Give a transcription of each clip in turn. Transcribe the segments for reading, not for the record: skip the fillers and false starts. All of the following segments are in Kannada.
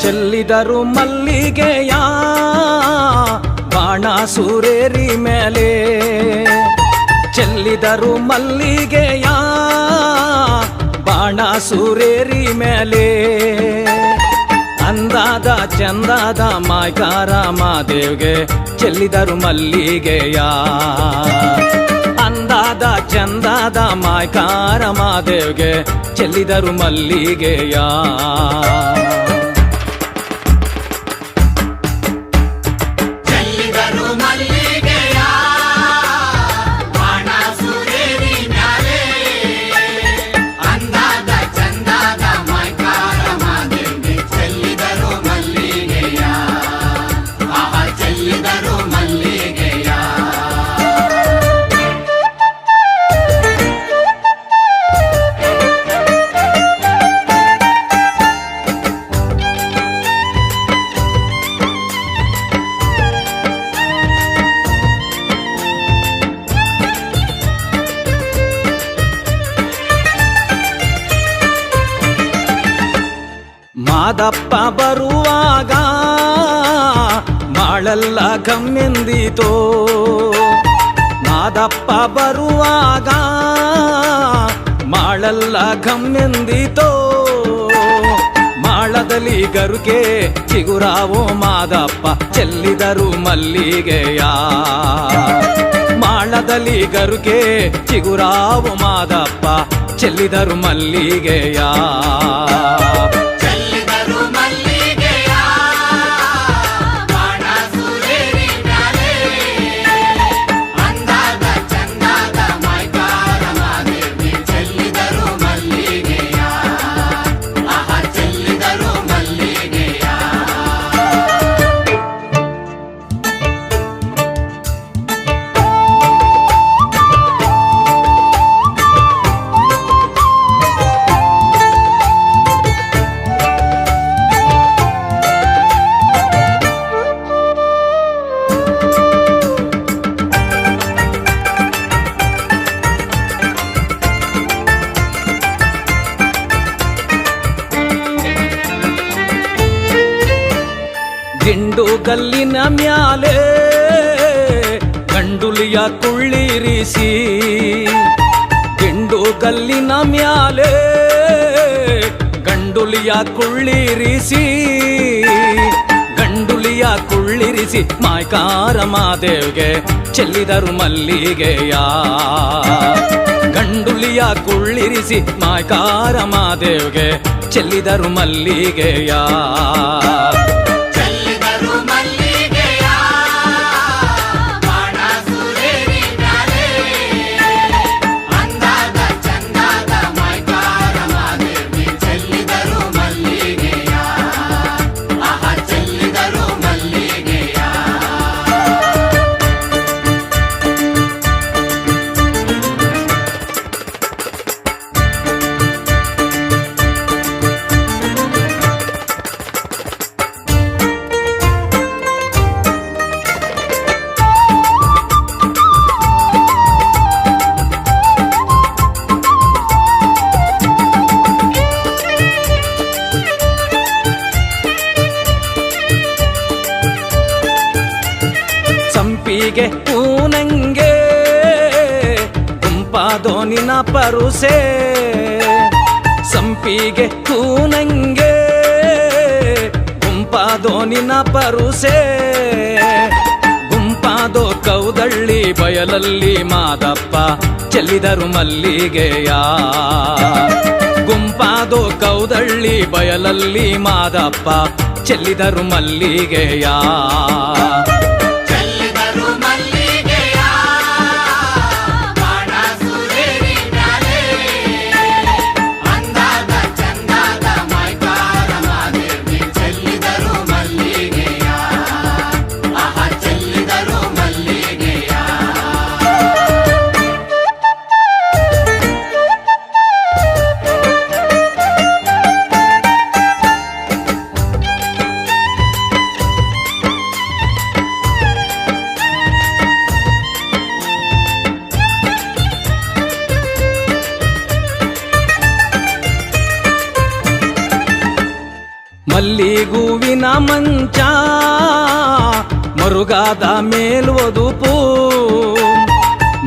ಚೆಲ್ಲಿದರು ಮಲ್ಲಿಗೆಯ ಬಾಣ ಸೂರೇರಿ ಮೇಲೆ, ಚೆಲ್ಲಿದರು ಮಲ್ಲಿಗೆಯ ಬಾಣ ಸೂರೇರಿ ಮೇಲೆ. ಅಂದಾದ ಚಂದಾದ ಮಾಯ್ಕಾರ ಮಾದೇವ್ಗೆ ಚೆಲ್ಲಿದರು ಮಲ್ಲಿಗೆಯ, ಅಂದಾದ ಚಂದಾದ ಮಾಯ್ಕಾರ ಮಾದೇವ್ಗೆ ಚೆಲ್ಲಿದರು ಮಲ್ಲಿಗೆಯ. ಮಾದಪ್ಪ ಬರುವಾಗ ಮಾಳೆಲ್ಲ ಕಮ್ಮೆಂದಿತೋ, ಮಾದಪ್ಪ ಬರುವಾಗ ಮಾಳೆಲ್ಲ ಕಮ್ಮೆಂದಿತೋ. ಮಾಳದಲ್ಲಿ ಗರುಕೆ ಚಿಗುರಾವೋ ಮಾದಪ್ಪ ಚೆಲ್ಲಿದರು ಮಲ್ಲಿಗೆಯ, ಮಾಳದಲ್ಲಿ ಗರುಕೆ ಚಿಗುರಾವೋ ಮಾದಪ್ಪ ಚೆಲ್ಲಿದರು ಮಲ್ಲಿಗೆಯ. ದಿಂಡು ಗಲ್ಲಿನ ಮ್ಯಾಲೆ ಗಂಡುಲಿಯ ಕುಳ್ಳಿರಿಸಿ, ದಿಂಡು ಗಲ್ಲಿನ ಮ್ಯಾಲೆ ಗಂಡುಲಿಯ ಕುಳ್ಳಿರಿಸಿ, ಗಂಡುಲಿಯ ಕುಳ್ಳಿರಿಸಿ ಮಾಯ್ಕಾರ ಮಾದೇವ್ಗೆ ಚೆಲ್ಲಿದರು ಮಲ್ಲಿಗೆಯ, ಗಂಡುಲಿಯ ಕುಳ್ಳಿರಿಸಿ ಮಾಯ್ಕಾರ ಮಾದೇವ್ಗೆ ಚೆಲ್ಲಿದರು ಮಲ್ಲಿಗೆಯ. ಸಂಪಿಗೆ ಹೂನಂಗೆ ಗುಂಪಾದೋ ನಿನ್ನ ಪರುಸೆ, ಸಂಪಿಗೆ ಹೂನಂಗೆ ಗುಂಪಾದೋ ನಿನ್ನ ಪರುಸೆ. ಗುಂಪಾದೋ ಕೌದಳ್ಳಿ ಬಯಲಲ್ಲಿ ಮಾದಪ್ಪ ಚೆಲ್ಲಿದರು ಮಲ್ಲಿಗೆಯ, ಗುಂಪಾದೋ ಕೌದಳ್ಳಿ ಬಯಲಲ್ಲಿ ಮಾದಪ್ಪ ಚೆಲ್ಲಿದರು ಮಲ್ಲಿಗೆಯ. ಮಲ್ಲಿಗೂವಿನ ಮಂಚ ಮರುಗಾದ ಮೇಲ್ವದುಪು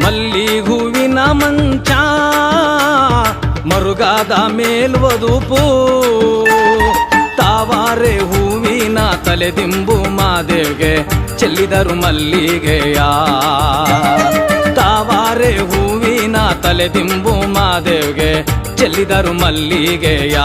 ಮಲ್ಲಿಗೂವಿನ ಮಂಚ ಮರುಗಾದ ಮೇಲ್ವದುಪು ತಾವಾರೆ ಹೂವಿನ ತಲೆದಿಂಬು ಮಾದೇವ್ಗೆ ಚೆಲ್ಲಿದರು ಮಲ್ಲಿಗೆಯ ತಾವಾರೆ ಹೂವಿನ ತಲೆದಿಂಬು ಮಾದೇವ್ಗೆ ಚೆಲ್ಲಿದರು ಮಲ್ಲಿಗೆಯ